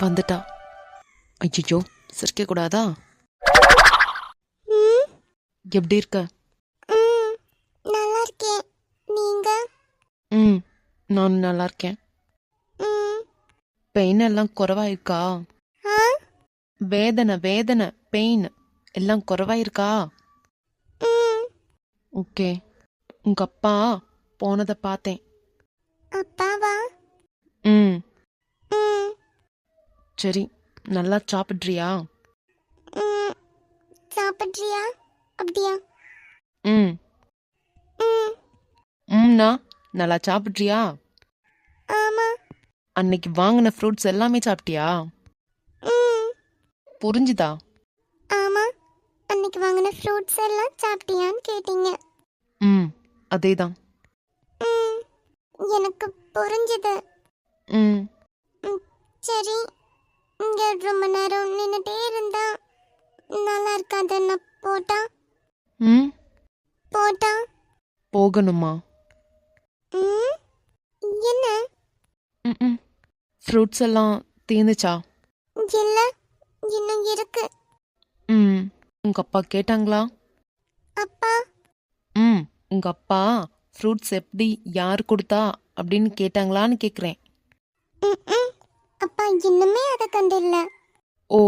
வந்துட்டா. ஐயோ, சிரிக்க கூடாதா? எப்படி இருக்க? நல்லா இருக்கேன். நீங்க? நான் நல்லா இருக்கேன். பெயின் எல்லாம் குறைவாயிருக்கா? வேதனை வேதனை பெயின் எல்லாம் குறைவாயிருக்கா? ஓகே. உங்க அப்பா போனதை பார்த்தேன். அப்பாவா? ம் சரி, நல்லா சாப்பிட்றியா? சாப்பிட்றியா? அப்படியா? ம் ம்னா நல்லா சாப்பிட்றியா? ஆமா. அன்னைக்கு வாங்கின ஃப்ரூட்ஸ் எல்லாமே சாப்பிட்டியா? புரிஞ்சுதா? ஆமா, அன்னைக்கு வாங்கின ஃப்ரூட்ஸ் எல்லாம் சாப்பிட்டியான்னு கேட்டீங்க. அதேதான். எனக்கு புரிஞ்சுது. ம் சரி, இங்க ரொம்ப நேரம் நின்னுட்டே இருந்தா நல்லா இருக்காது. நான் போட்டா ம் போட்டா போகணுமா? என்ன? ஃப்ரூட்ஸ் எல்லாம் தீர்ந்துச்சா? இல்ல, இன்னும் இருக்கு. உங்க அப்பா கேட்டாங்களா? அப்பா? உங்க அப்பா ஃப்ரூட்ஸ் எப்படி யார் கொடுத்தா அப்படின்னு கேட்டாங்களான்னு கேட்குறேன். அப்பா இன்னுமே அதை கண்டில்ல. ஓ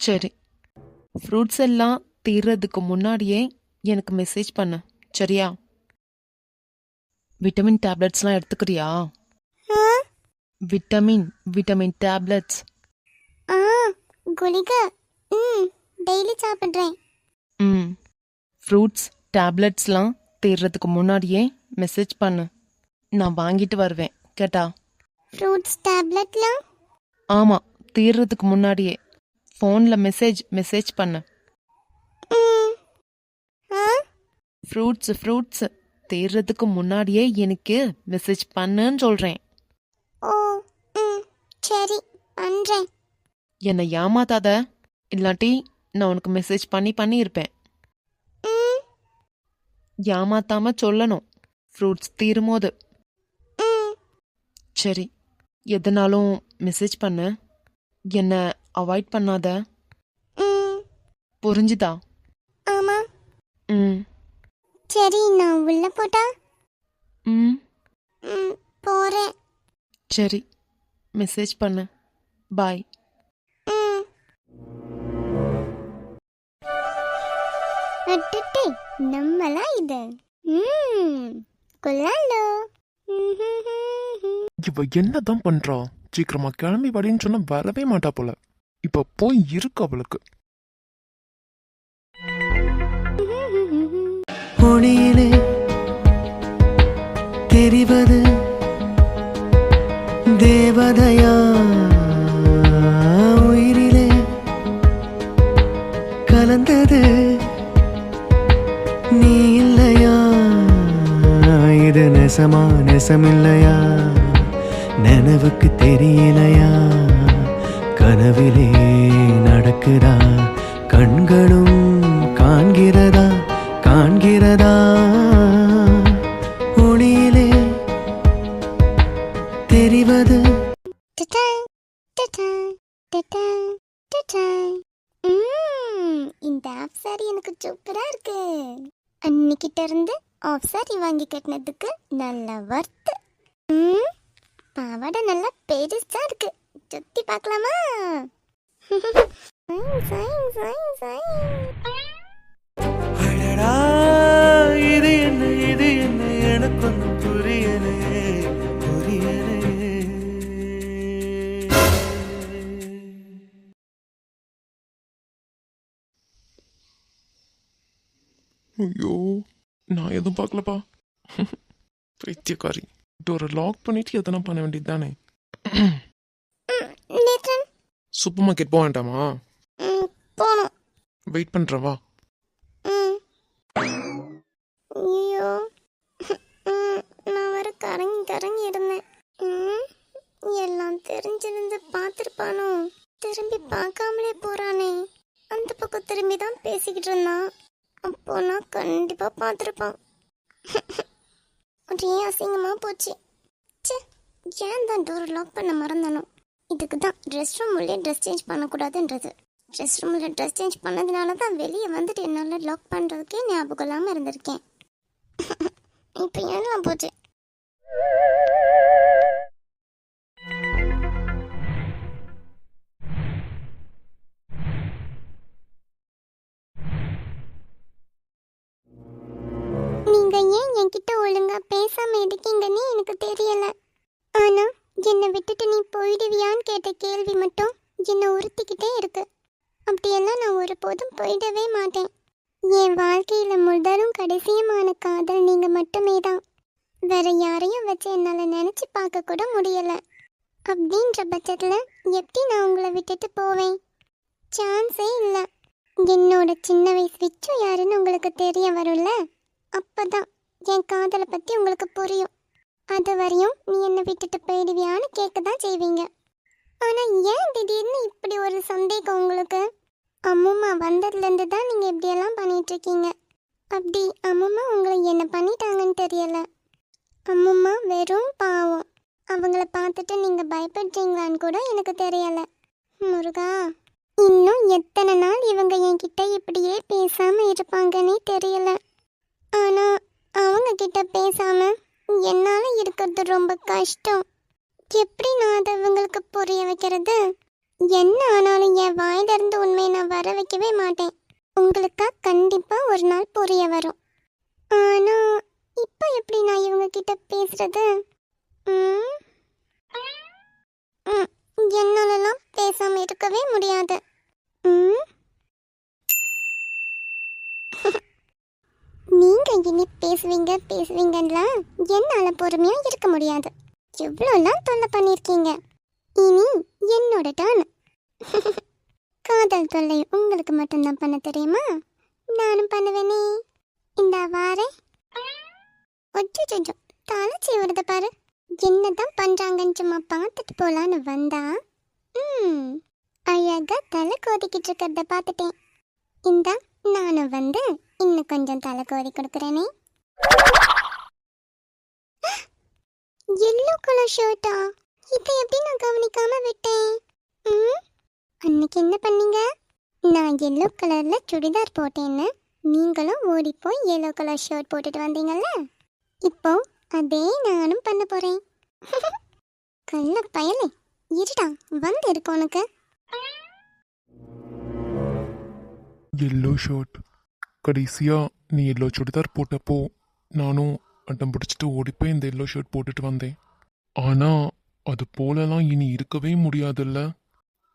சரி, ஃப்ரூட்ஸ் எல்லாம் தீர்றதுக்கு முன்னாடியே எனக்கு மெசேஜ் பண்ணு, சரியா? விட்டமின் டேப்லெட்ஸ்லாம் எடுத்துக்கிறியா? Vitamin tablets. குளிகை டெய்லி சாப்பிட்றேன். ஃப்ரூட்ஸ் டேப்லெட்ஸ்லாம் தீர்றதுக்கு முன்னாடியே மெசேஜ் பண்ணு, நான் வாங்கிட்டு வருவேன். கேட்டா? ஃப்ரூட்ஸ் டேப்லெட்லாம்? ஆமாம், தீர்றதுக்கு முன்னாடியே ஃபோனில் மெசேஜ் பண்ணு. ஃப்ரூட்ஸ் தீர்றதுக்கு முன்னாடியே எனக்கு மெசேஜ் பண்ணுன்னு சொல்கிறேன். ஓ சரி, பண்றேன். என்னை ஏமாத்தாத, இல்லாட்டி நான் உனக்கு மெசேஜ் பண்ணியிருப்பேன். ஏமாத்தாம சொல்லணும் ஃப்ரூட்ஸ் தீரும்போது. சரி, எதனாலும் மெசேஜ் பண்ணு, என்னை அவாய்ட் பண்ணாத. புரிஞ்சுதா? ஆமா. சரி, நான் உள்ள போட்டா? போறேன். சரி, மெசேஜ் பண்ணு. பாய். நம்மளா இது கொள்ளாலோ. இவ என்னதான் பண்றா? சீக்கிரமா கிளம்பி வாடின்னு சொன்னா வரவே மாட்டா போல. இப்ப போய் இருக்கு அவளுக்கு. ஒளியிலே தெரிவது தேவதையா, உயிரிலே கலந்தது நீ இல்லையா? இது நெசமில்லையா? நினைவுக்கு தெரியலையா? கனவிலே நடக்குதா? கண்களும் காண்கிறதா? ஒளியிலே தெரிவது. இந்த ஆஃப் சாரி எனக்கு சூப்பரா இருக்கு. அன்னிக்கிட்ட இருந்து ஆஃப் சாரி வாங்கி கட்டினதுக்கு நல்ல வர்த்து. பாவாடை நல்லா பெருசா இருக்கு. சுத்தி பார்க்கலாமா? அடடா, இது என்ன எனக்கு ஒன்றும் புரியலையே. ஐயோ, நான் எதுவும் பார்க்கலப்பா. பைத்தியக்காரி. டோரை லாக் பண்ணிட்டு எதனா பண்ண வேண்டியது தானே. சூப்பர் மார்க்கெட் போக வேண்டாமா? போனோம். வெயிட் பண்றேன், வா. ஐயோ, நான் வர கரங்கி இருந்தேன். எல்லாம் தெரிஞ்சிருந்து பார்த்துருப்பானோ? திரும்பி பார்க்காமலே போறானே. அந்த பக்கம் திரும்பி தான் பேசிக்கிட்டு இருந்தான். அப்போ நான் கண்டிப்பா பார்த்துருப்பான். ஒரே அசிங்கமா போச்சு. ஏன் தான் டோர் லாக் பண்ண மறந்தானோ? இதுக்கு தான் ரெஸ்ட் ரூம்லேயே ட்ரெஸ் சேஞ்ச் பண்ணக்கூடாதுன்றது. ரெஸ்ட் ரூமில் ட்ரெஸ் சேஞ்ச் பண்ணதுனால தான் வெளியே வந்துட்டு என்னால் லாக் பண்ணுறதுக்கே ஞாபகம் இல்லாமல் இருந்திருக்கேன். இப்போ ஏன்லாம் போச்சு. நீங்க ஏன் என்கிட்ட ஒழுங்கா பேசாம இருக்கீங்கன்னு எனக்கு தெரியல. ஆனா என்னை விட்டுட்டு நீ போயிடுவியான்னு கேட்ட கேள்வி மட்டும் என்னை உறுத்திக்கிட்டே இருக்கு. அப்படியெல்லாம் நான் ஒருபோதும் போயிடவே மாட்டேன். என் வாழ்க்கையில முதலும் கடைசியுமான காதல் நீங்க மட்டுமே தான். வேற யாரையும் வச்சு என்னால நினைச்சு பார்க்க கூட முடியல. அப்படின்ற பட்சத்துல எப்படி நான் உங்களை விட்டுட்டு போவேன்? சான்ஸே இல்லை. என்னோட சின்ன வயசு விச்சு யாருன்னு உங்களுக்கு தெரிய வரும்ல, அப்பதான் என் காதலை பத்தி உங்களுக்கு புரியும். அது வரையும் நீ என்னை விட்டுட்டு போயிடுவியான்னு கேட்க தான் செய்வீங்க. ஆனா ஏன் திடீர்னு இப்படி ஒரு சந்தேகம் உங்களுக்கு? அம்மும்மா வந்ததுலேருந்து தான் நீங்க இப்படியெல்லாம் பண்ணிட்டு இருக்கீங்க. அப்படி அம்மும்மா உங்களை என்ன பண்ணிட்டாங்கன்னு தெரியல. அம்மும்மா வெறும் பாவம். அவங்கள பார்த்துட்டு நீங்க பயப்படுறீங்களான்னு கூட எனக்கு தெரியல. முருகா, இன்னும் எத்தனை நாள் இவங்க என்கிட்ட இப்படியே பேசாம இருப்பாங்கன்னே தெரியல. ஆனா அவங்க கிட்ட பேசாம என்னால இருக்கிறது ரொம்ப கஷ்டம். எப்படி நான் அதை அவங்களுக்கு புரிய வைக்கிறது? என்ன ஆனாலும் என் வாயிலிருந்து உண்மையை நான் வர வைக்கவே மாட்டேன். உங்களுக்கா கண்டிப்பா ஒரு நாள் புரிய வரும். ஆனா இப்போ எப்படி நான் இவங்க கிட்ட பேசுறது? என்னாலலாம் பேசாம இருக்கவே முடியாது. நீங்க இனி பேசுவீங்கன்னா என்னால பொறுமையா இருக்க முடியாது. எவ்வளோலாம் தொல்லை பண்ணிருக்கீங்க. இனி என்னோட டர்ன். காதல் தொல்லை உங்களுக்கு மட்டும்தான் பண்ண தெரியுமா? நானும் பண்ணுவேனே. இந்த வாரே கொஞ்சம் தலைச்சி வருத பாரு. என்னதான் பண்றாங்கன்னு சும்மா பார்த்துட்டு போலான்னு வந்தா அழகா தலை கோதிக்கிட்டு இருக்கிறத பார்த்துட்டேன். இந்த நானும் வந்து இன்னும் கொஞ்சம் தலை கோதி கொடுக்குறேனே. Yellow colour ஷர்ட்டா? இதை எப்படி நான் கவனிக்காம விட்டேன்? அன்னைக்கு என்ன பண்ணீங்க? நான் எல்லோ கலர்ல சுடிதார் போட்டேன்னு நீங்களும் ஓடி போய் எல்லோ கலர் ஷர்ட் போட்டுட்டு வந்தீங்கல்ல, இப்போ அதே நானும் பண்ண போறேன். கள்ள பயலே, இருடா வந்து இருக்கு உனக்கு. Yellow shirt. கடைசியா நீ எல்லோ சுடிதார் போட்டப்போ நானும் அட்டம் பிடிச்சிட்டு ஓடிப்போய் இந்த எல்லோ ஷர்ட் போட்டுட்டு வந்தேன். ஆனா அது போலலாம் இனி இருக்கவே முடியாதுல்ல.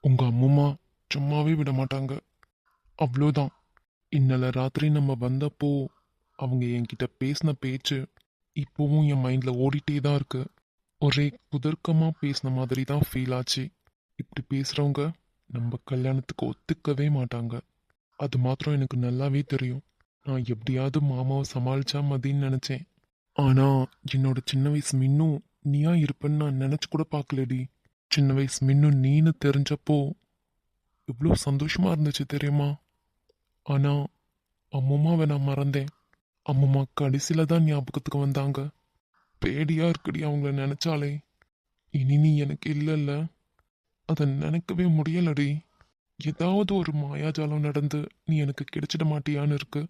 உங்க அம்மா சும்மாவே விட மாட்டாங்க. அவ்வளோதான். இன்னல ராத்திரி நம்ம வந்தப்போ அவங்க என்கிட்ட பேசின பேச்சு இப்போவும் என் மைண்ட்ல ஓடிட்டே தான் இருக்கு. ஒரே குதர்க்கமா பேசின மாதிரி தான் ஃபீல் ஆச்சு. இப்படி பேசுறவங்க நம்ம கல்யாணத்துக்கு ஒத்துக்கவே மாட்டாங்க. அது மாத்திரம் எனக்கு நல்லாவே தெரியும். நான் எப்படியாவது மாமாவை சமாளிச்சா மதின்னு நினைச்சேன். ஆனா என்னோட சின்ன வயசு மின்னும் நீயா இருப்பேன்னு நான் நினைச்சு கூட பார்க்கலடி. சின்ன வயசு மின்னும் நீன்னு தெரிஞ்சப்போ இவ்வளோ சந்தோஷமா இருந்துச்சு தெரியுமா? ஆனா அம்மாவை நான் மறந்தேன். அம்மா கடைசியில தான் ஞாபகத்துக்கு வந்தாங்க. பேடியா இருக்குடி அவங்கள நினைச்சாலே. இனி நீ எனக்கு இல்லைல்ல, அதை நினைக்கவே முடியலடி. ஏதாவது ஒரு மாயாஜாலம் நடந்து நீ எனக்கு கிடைச்சிட மாட்டியான்னு இருக்கு.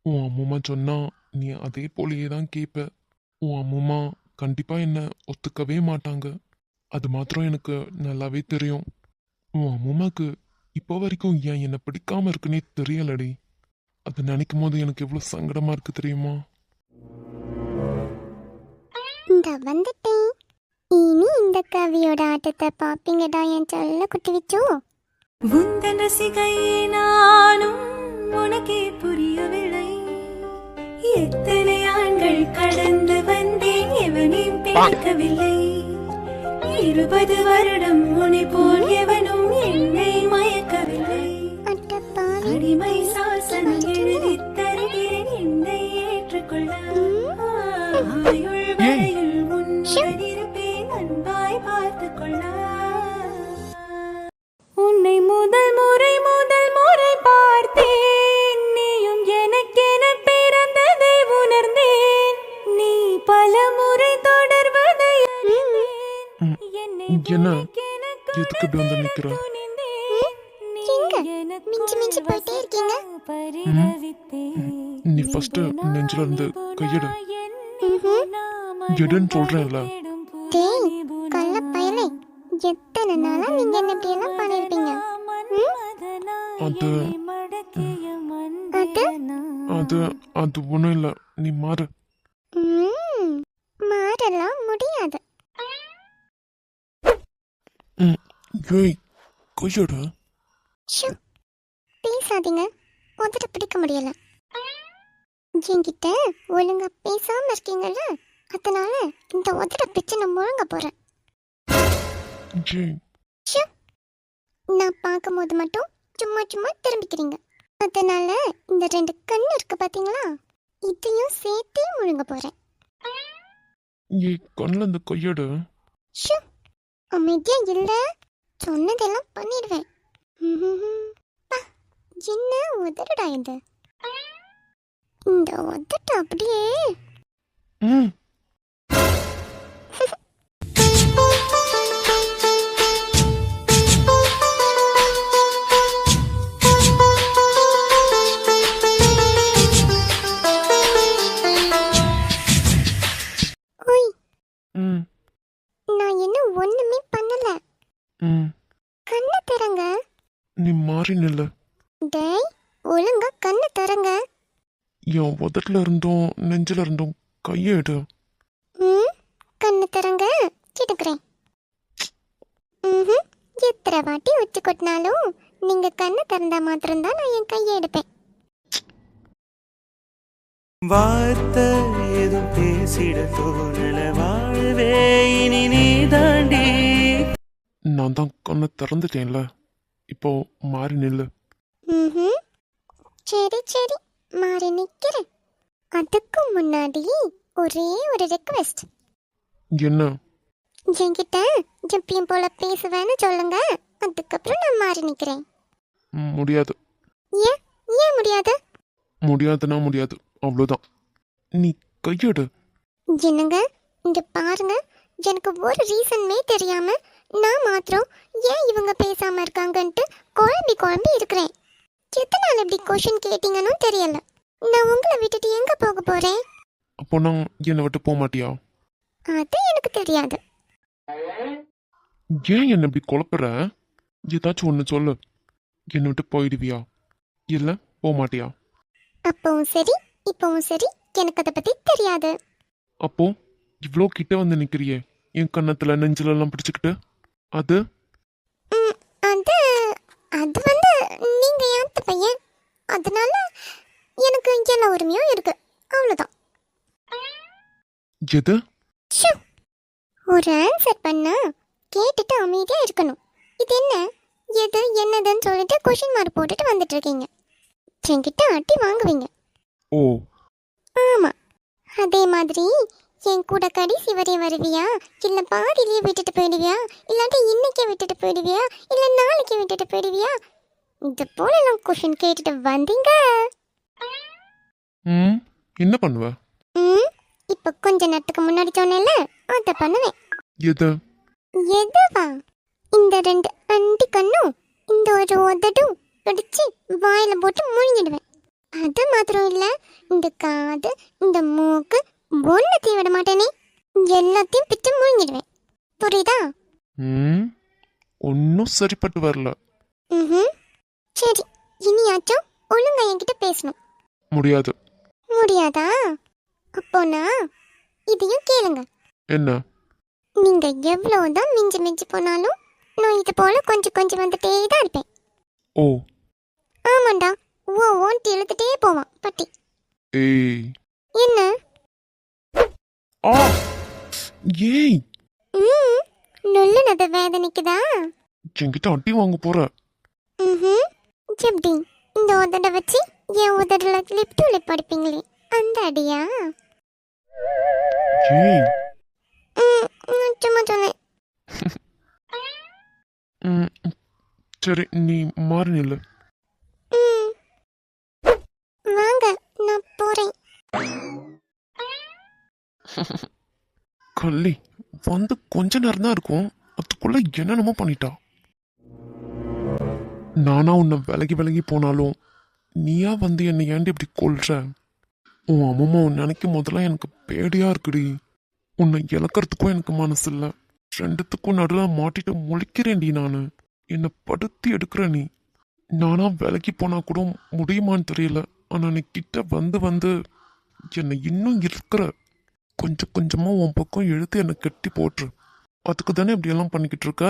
உன் அம்மா சொன்னா நீ அதே போலயே தான் கேட்ப. உன் அம்மா கண்டிப்பா என்ன ஒத்துக்கவே மாட்டாங்க. அது மாத்திரம் எனக்கு நல்லாவே தெரியும். உன் அம்மாக்கு இப்போ வரைக்கும் ஏன் என்னை பிடிக்காம இருக்குன்னே தெரியலடி. அதை நினைக்கும் போது எனக்கு எவ்வளவு சங்கடமா இருக்கு தெரியுமா? இந்த வந்துட்டேன். இனி இந்த கவியோட ஆட்டத்தை பாப்பீங்கடா என் செல்ல குட்டி வச்சோ. உந்தன் ரசிகையே நானும் உனக்கே புரியவில்லை. எத்தனை ஆண்கள் கடந்து வந்தேன், எவனையும் பிடிக்கவில்லை. 20 வருடம் உன்னை போல் எவனும் என்னை மயக்கவில்லை. அடிமை சாசனம் எழுதி தருகிறேன், என்னை ஏற்றுக்கொள்ள. ஆயுள் வரையில் உன்னுடன் இருப்பேன், அன்பாய் பார்த்துக் கொள்ள. உன்னை முதல் முறை பார்த்தேன், நீயும் எனக்கென பிறந்ததை உணர்ந்தேன். நீ பல முறை தொடர்வதை அறிந்தேன். என்னை என்ன எதுக்கு இப்படி வந்து நிக்கிற? எங்க மிஞ்சி மிஞ்சி போயிட்டே இருக்கீங்க? நீ ஃபர்ஸ்ட் நெஞ்சில இருந்து கையெடு. ம்ஹும். எடுன்னு சொல்றேன்ல. டேய் கள்ள பயலே, எத்தனை நாளா நீங்க என்ன இப்படி எல்லாம் பண்ணிருப்பீங்க? அது அது அது அது ஒண்ணும் இல்ல, நீ மாறு. மாறலாம் முடியாது. ஏய் கையெடு. ஷோ, பேசாதீங்க, உதட்ட பிடிக்க முடியல. என்கிட்ட ஒழுங்கா பேசாம இருக்கீங்கல்ல, அதனால இந்த உதட்ட பிச்சு நான் முழுங்க போறேன். ஜெய் ஷோ, நான் பார்க்கும்போது மட்டும் சும்மா சும்மா திரும்பிக்கிறீங்க. அதனால இந்த 2 கண்ணு இருக்கு பாத்தீங்களா, இதையும் சேர்த்தே முழுங்க போறேன். ஏய் கண்ணுல இந்த கையெடு. ஷோ, அமைதியா இல்ல, சொன்னதெல்லாம் பண்ணிடுவேன். பா, என்ன உதடுடா இது. இந்த உதட்ட அப்படியே ம் ஓய், ம் நான் என்ன ஒண்ணுமே பண்ணல. ம் கண்ணை திறங்க. நீ மாறி நில்லு. டேய், ஒழுங்கா கண்ணை திறங்க. என் உதட்டுல இருந்தும் நெஞ்சில இருந்தும் கையெடு. கண்ணை திறங்க, கிடக்குறேன். எத்தனை வாட்டி உச்சி கொட்டினாலும் நீங்க கண்ணை திறந்தா மாத்திரம்தான் நான் என் கையை எடுப்பேன். வார்த்தை ஏதும் பேசிட தோணல, வாழ்வே இனி நீ தாண்டி. நான் தான் கண்ணை திறந்துட்டேன்ல, இப்போ மாறி நில்லு. சரி சரி, மாறி நிக்கிறேன். அதுக்கு முன்னாடி ஒரே ஒரு ரெக்வெஸ்ட். என்ன? என்கிட்ட எப்பயும் போல பேசுவேன்னு சொல்லுங்க, அதுக்கப்புறம் நான் மாறி நிக்கிறேன். முடியாது. ஏன் ஏன் முடியாது? முடியாதுன்னா முடியாது, அவ்வளோதான். நீ கையெடு. என்னங்க, இங்க பாருங்க, எனக்கு ஒரு ரீசன்மே தெரியாம நான் மாத்திரம் ஏன் இவங்க பேசாம இருக்காங்கன்ட்டு குழம்பி இருக்கிறேன். எத்தனை நாள் இப்படி கொஷின் கேட்டீங்கன்னு தெரியல. நான் உங்களை விட்டுட்டு எங்க போக போறேன்? அப்போ நான் என்னை விட்டு போக மாட்டியா? அது எனக்கு தெரியாது. ஏன் என்ன இப்படி குழப்புற? ஏதாச்சும் ஒன்று சொல்லு. என்னை விட்டு போயிடுவியா இல்லை போக மாட்டியா? அப்பவும் சரி இப்பவும் சரி, எனக்கு அதை பத்தி தெரியாது. அப்போ இவ்வளோ கிட்ட வந்து நிற்கிறியே, என் கன்னத்தில் நெஞ்சிலெல்லாம் பிடிச்சிக்கிட்டு, அது அது அது வந்து நீங்க ஏத்த பையன், அதனால எனக்கு எல்லா உரிமையும் இருக்கு, அவ்வளவுதான். எது? ஷூ, ஒரு ஆன்சர் பண்ணா கேட்டுட்டு அமைதியா இருக்கணும். இது என்ன எது என்னதுன்னு சொல்லிட்டு கொஷின் மார்க் போட்டுட்டு வந்துட்டு இருக்கீங்க. என்கிட்ட அடி வாங்குவீங்க. ஓ, ஆமா, அதே மாதிரி என் கூட கடைசி வரை வருவியா, இல்ல பாதியிலேயே விட்டுட்டு போயிடுவியா, இல்லாட்டி இன்னைக்கே விட்டுட்டு போயிடுவியா, இல்ல நாளைக்கு விட்டுட்டு போயிடுவியா, இது போல எல்லாம் கொஷின் கேட்டுட்டு வந்தீங்க. என்ன பண்ணுவ? இப்ப கொஞ்ச நேரத்துக்கு முன்னாடி சொன்னேன்ல, அத பண்ணுவேன். எது? எதுவா? இந்த 2 அண்டி கண்ணும் இந்த ஒரு உதடும் பிடிச்சு வாயில போட்டு முழுங்கிடுவேன். அது மாத்திரம் இல்ல, இந்த காது இந்த மூக்கு ஒன்னத்தையும் விட மாட்டேனே, எல்லாத்தையும் பிச்சு முழுங்கிடுவேன். புரியுதா? ஒன்றும் சரிப்பட்டு வரல. சரி, இனியாச்சும் ஒழுங்கா என்கிட்ட பேசணும். முடியாது. முடியாதா? அப்போனா இதையும் கேளுங்க. என்ன? நீங்க எவ்வளவுதான் மிஞ்சி மிஞ்சி போனாலும் நான் இது போல கொஞ்சம் வந்துட்டே தான் இருப்பேன். ஓ, ஆமாண்டா, ஓன்ட்டு இழுத்துட்டே போவான் பட்டி. ஏய், என்ன? ஆ, ஏய், நொல்லுனது வேதனைக்குதா? என்கிட்ட அடி வாங்க போற. எப்படி இந்த உதட வச்சு என் உதடுல லிப் டு லிப் அடிப்பீங்களே, அந்த அடியா? ஏய், நான் சும்மா சொன்னேன். சரி, நீ மாறி நில்லு. வாங்க, நான் போறேன். கள்ளி வந்து கொஞ்ச நேரம் தான் இருக்கும், அதுக்குள்ள என்னென்னமோ பண்ணிட்டா. நானா உன்னை விலகி விலகி போனாலும் நீயா வந்து என்னை ஏன்டி இப்படி கொல்ற? உன் அம்மா உன் நினைக்கும் போதெல்லாம் எனக்கு பேடியா இருக்குடி. உன்னை இழக்கிறதுக்கும் எனக்கு மனசு இல்லை. ரெண்டுத்துக்கும் நடுவில் மாட்டிட்டு முழிக்கிறேன்டி நான். என்னை படுத்தி எடுக்கிற நீ. நானா விலகி போனா கூட முடியுமான்னு தெரியல. ஆனா நீ கிட்ட வந்து வந்து என்னை இன்னும் இருக்கிற. கொஞ்சம் கொஞ்சமா உன் பக்கம் எழுத்து என்னை கட்டி போட்டுரு. அதுக்கு தானே இப்படியெல்லாம் பண்ணிக்கிட்டு இருக்க.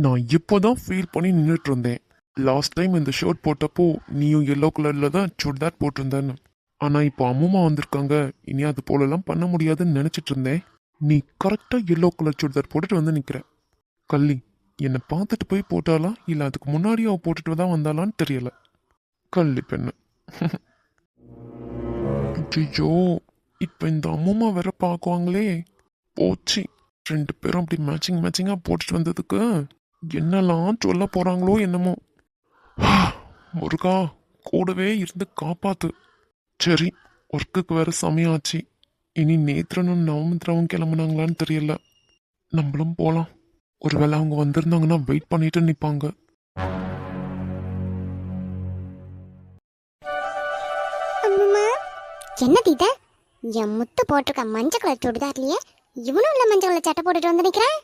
நான் இப்போதான் ஃபீல் பண்ணி நின்றுட்டு இருந்தேன். லாஸ்ட் டைம் இந்த ஷர்ட் போட்டப்போ நீயும் எல்லோ கலர்ல தான் சுடிதார் போட்டிருந்தேன்னு. ஆனா இப்போ அம்மா வந்திருக்காங்க, இனி அது போலலாம் பண்ண முடியாதுன்னு நினைச்சிட்டு இருந்தேன். நீ கரெக்டா எல்லோ கலர் சுடிதார் போட்டுட்டு வந்து நிக்கிற. கள்ளி, என்னை பார்த்துட்டு போய் போட்டாளா இல்ல அதுக்கு முன்னாடி அவ போட்டுட்டு தான் வந்தாளான்னு தெரியல. கள்ளி பெண்ணு. ஐயோ, இப்ப இந்த அம்மா வேற பார்க்குவாங்களே. போச்சு, 2 பேரும் அப்படி மேட்சிங்கா போட்டுட்டு வந்ததுக்கு என்னெல்லாம் சொல்ல போறாங்களோ என்னமோ. முருகா, கூடவே இருந்து காப்பாத்து. சரி, ஒர்க்குக்கு வேற சமயம் ஆச்சு. இனி நேத்ரனும் நவமித்ராவும் கிளம்புனாங்களான்னு தெரியல. நம்மளும் போலாம். ஒருவேளை அவங்க வந்திருந்தாங்கன்னா வெயிட் பண்ணிட்டு நிப்பாங்க. அம்மா, என்னது இது? என் முத்து போட்டிருக்க மஞ்சள் கலர் சுடிதார்லயே இவனும் இல்ல மஞ்சள் கலர் சட்டை போட்டுட்டு வந்து நிக்கிறேன்.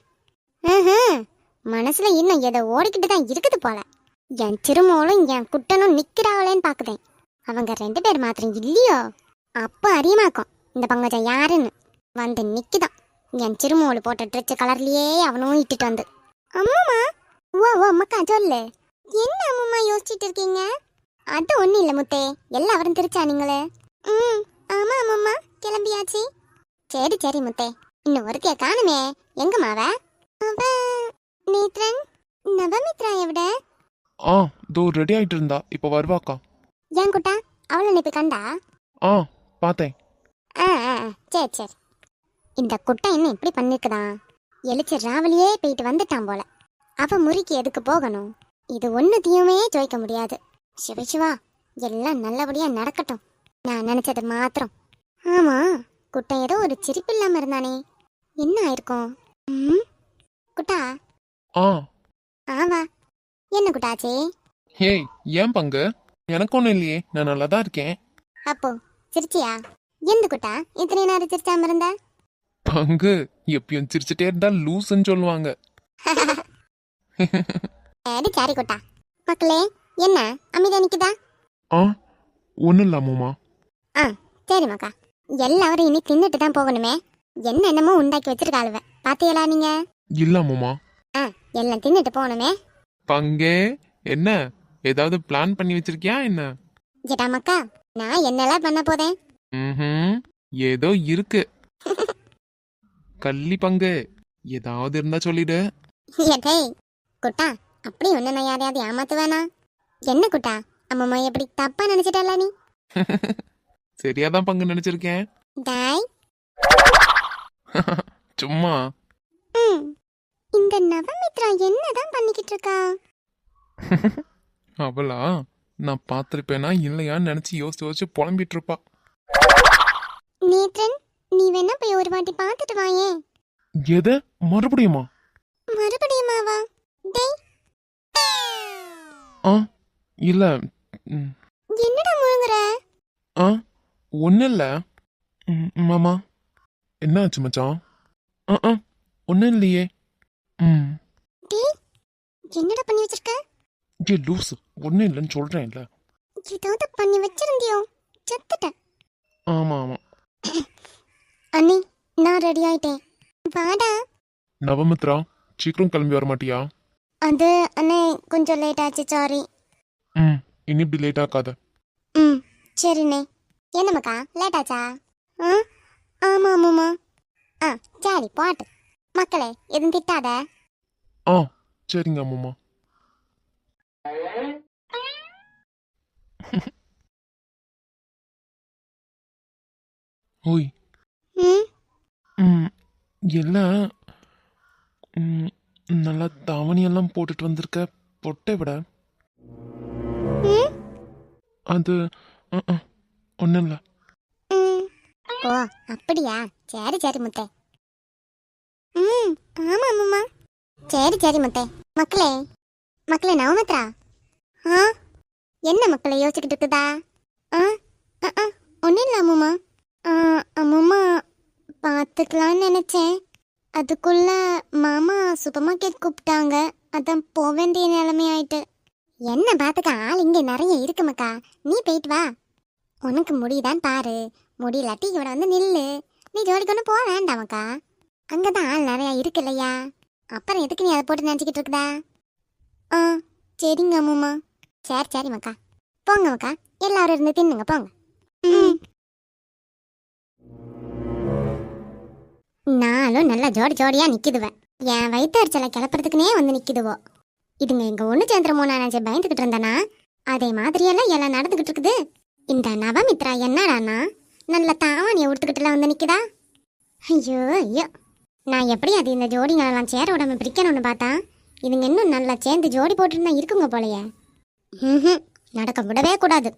மனசுல இன்னும் ஏதோ ஓடிக்கிட்டு தான் இருக்குது போல. என் திருமோளும் என் குட்டனும் நிக்கிறாங்களேன்னு பாக்குதேன். அவங்க 2 பேர் மாத்திரம் இல்லையோ அப்ப அறியமாக்கும் இந்த பங்கஜம் யாருன்னு. வந்து நிக்குதான் என் திருமோளு போட்ட ட்ரெஸ் கலர்லயே அவனும் இட்டுட்டு வந்து. அம்மாமா, ஓ அம்மாக்கா சொல்லு. என்ன அம்மா யோசிச்சுட்டு இருக்கீங்க? அது ஒண்ணும் இல்ல முத்தே, எல்லாரும் திருச்சா நீங்களே. ஆமா அம்மா, கிளம்பியாச்சு. சரி முத்தே, இன்னும் ஒருத்திய காணுமே, எங்க மாவ? அவ நேத்ரன் நவமித்ரா எவிட? தோ ரெடி ஆயிட்டு இருந்தா, இப்ப வருவாக்கா. ஏன் குட்டா, அவளை நீ போய் கண்டா? பார்த்தேன். சரி. இந்த குட்டை என்ன இப்படி பண்ணிருக்குதா? எழுச்சி ராவலியே போயிட்டு வந்துட்டான் போல. அவ முறிக்கு எதுக்கு போகணும்? இது ஒன்னுத்தையுமே ஜோய்க்க முடியாது. சிவா, எல்லாம் நல்லபடியா நடக்கட்டும். நான் நினைச்சது மாத்திரம். ஆமா, குட்டை ஏதோ ஒரு சிரிப்பு இல்லாம இருந்தானே, என்ன ஆயிருக்கும்? குட்டா. ஆவா, என்ன குட்டாச்சே? ஏய், ஏன் பங்கு? எனக்கு ஒன்றும் இல்லையே, நான் நல்லா தான் இருக்கேன். அப்போ சிரிச்சியா? எந்த குட்டா இத்தனை நேரம் சிரிச்சாம இருந்த? பங்கு எப்பயும் சிரிச்சுட்டே இருந்தா லூசுன்னு சொல்லுவாங்க. சரி குட்டா. மக்களே, என்ன அமைதியா நிக்குதா? ஒன்றும் இல்லை அம்மா. சரி மக்கா, எல்லாரும் இனி தின்னுட்டு தான் போகணுமே. என்னென்னமோ உண்டாக்கி வச்சிருக்காளுவ, பாத்தியலா நீங்க? இல்ல அம்மா. எல்லாம் தின்னுட்டு போகணுமே. பங்கே, என்ன ஏதாவது பிளான் பண்ணி வச்சிருக்கியா என்ன? ஜெட்டா மக்கா, நான் என்னெல்லாம் பண்ண போதேன்? ஏதோ இருக்கு. கள்ளி பங்கு, ஏதாவது இருந்தா சொல்லிடு. குட்டா, அப்படி ஒண்ணு நான் யாரையாவது ஏமாத்து வேணா? என்ன குட்டா, அம்மா எப்படி தப்பா நினைச்சிட்டா நீ? சரியாதான் பங்கு நினைச்சிருக்கேன். டாய். சும்மா. இந்த நவமித்ரா என்னதான் பண்ணிக்கிட்டு இருக்கா? அவளா நான் பார்த்திருப்பேனா இல்லையான்னு நினைச்சு யோசிச்சு புலம்பிட்டு இருப்பா. நேத்ரன், நீ வேணா போய் ஒரு வாட்டி பார்த்துட்டு வாயே. எது? மறுபடியுமா? மறுபடியுமாவா? டேய். இல்ல. என்னடா முழுங்குற? ஒன்னும் இல்ல மாமா. என்னாச்சு மச்சான்? ஒன்னும் இல்லையே. டேய், என்னடா பண்ணி வச்சிருக்க? லூசு, ஒன்னும் இல்லைன்னு சொல்றேன்ல. ஏதாவது பண்ணி வச்சிருந்தியோ? செத்துட்ட. ஆமா. அண்ணி, நான் ரெடி ஆயிட்டேன், வாடா. நவமித்ரா, சீக்கிரம் கிளம்பி வர மாட்டியா? அது அண்ணே, கொஞ்சம் லேட் ஆச்சு, சாரி. இனி இப்படி லேட் ஆக்காத. சரிண்ணே. என்ன மக்கா, லேட் ஆச்சா? ஆமா அம்மா. சரி பாட்டு. மக்களே, எதுவும் திட்டாத. சரிங்க அம்மா. ஓய். எல்லாம் நல்லா தாவணியெல்லாம் போட்டுட்டு வந்திருக்க, பொட்டை விட. அது ஒன்றும் இல்லை. ஓ அப்படியா? சரி முத்தே. ஆமா அம்மா. சரி முத்தே. மக்களே, மக்களே நவமித்ரா. ஆ என்ன மக்களை யோசிச்சுக்கிட்டு இருக்குதா? ஒன்றும் இல்லை அம்முமா. அம்முமா பார்த்துக்கலான்னு நினச்சேன். அதுக்குள்ள மாமா சூப்பர் மார்க்கெட் கூப்பிட்டாங்க. அதான் போக வேண்டிய நிலைமை ஆயிட்டு. என்ன பார்த்துக்க ஆள் இங்கே நிறைய இருக்கு மக்கா, நீ போயிட்டு வா. உனக்கு முடியுதான்னு பாரு, முடியலாட்டி இவட வந்து நில்லு. நீ ஜோடிக்கு ஒன்று போக வேண்டாமக்கா, அங்கே தான் ஆள் நிறையா இருக்கு இல்லையா? அப்புறம் எதுக்கு நீ அதை போட்டு நினச்சிக்கிட்டு இருக்குதா? ஆ சரிங்க அம்முமா. சரி சரி மக்கா, போங்க மக்கா, எல்லாரும் இருந்து தின்னுங்க போங்க. நானும் நல்லா ஜோடி ஜோடியா நிக்குதுவேன். என் வயிற்றுச்சலை கிளப்புறதுக்குனே வந்து நிக்குதுவோ. இதுங்க இங்க ஒண்ணு சேர்ந்துருமோ நினைச்சு பயந்துகிட்டு இருந்தேனா, அதே மாதிரியெல்லாம் எல்லாம் நடந்துகிட்டு இருக்குது. இந்த நவமித்ரா என்னடானா நல்ல தாவானியை உடுத்துக்கிட்டுலாம் வந்து நிக்குதா. ஐயோ ஐயோ, நான் எப்படி அது இந்த ஜோடிங்களெல்லாம் சேர விடாம பிரிக்கணும்னு பார்த்தா, இதுங்க இன்னும் நல்லா சேர்ந்து ஜோடி போட்டுருந்தா இருக்குங்க போலையே. நடக்க விடவே கூடாது.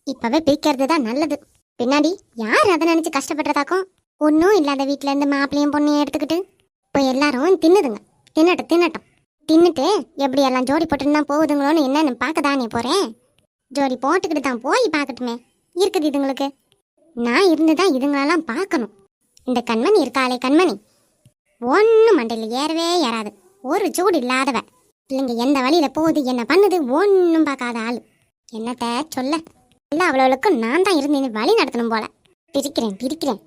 இப்பவே பிரிக்கிறது தான் நல்லது. பின்னாடி யார் அதை நினைச்சு கஷ்டப்படுறதாக்கும். ஒன்றும் இல்லாத வீட்டுல இருந்து மாப்பிளையும் பொண்ணையும் எடுத்துக்கிட்டு இப்போ எல்லாரும் தின்னுதுங்க. தின்னட்டும் தின்னுட்டு எப்படி எல்லாம் ஜோடி போட்டுன்னு போகுதுங்களோன்னு என்னன்னு பார்க்க தானே போறேன். ஜோடி போட்டுக்கிட்டு தான் போய் பார்க்கட்டுமே இருக்குது இதுங்களுக்கு. நான் இருந்துதான் இதுங்களெல்லாம் பார்க்கணும். இந்த கண்மணி இருக்காளே கண்மணி, ஒன்றும் மண்டையில் ஏறவே ஏறாது. ஒரு சூடு இல்லாதவ. பிள்ளைங்க எந்த வழியில போகுது என்ன பண்ணுது ஒன்றும் பார்க்காத ஆளு. என்னத்த சொல்ல, எல்லா அவ்வளவுக்கும் நான் தான் இருந்து வழி நடத்தணும் போல. பிரிக்கிறேன்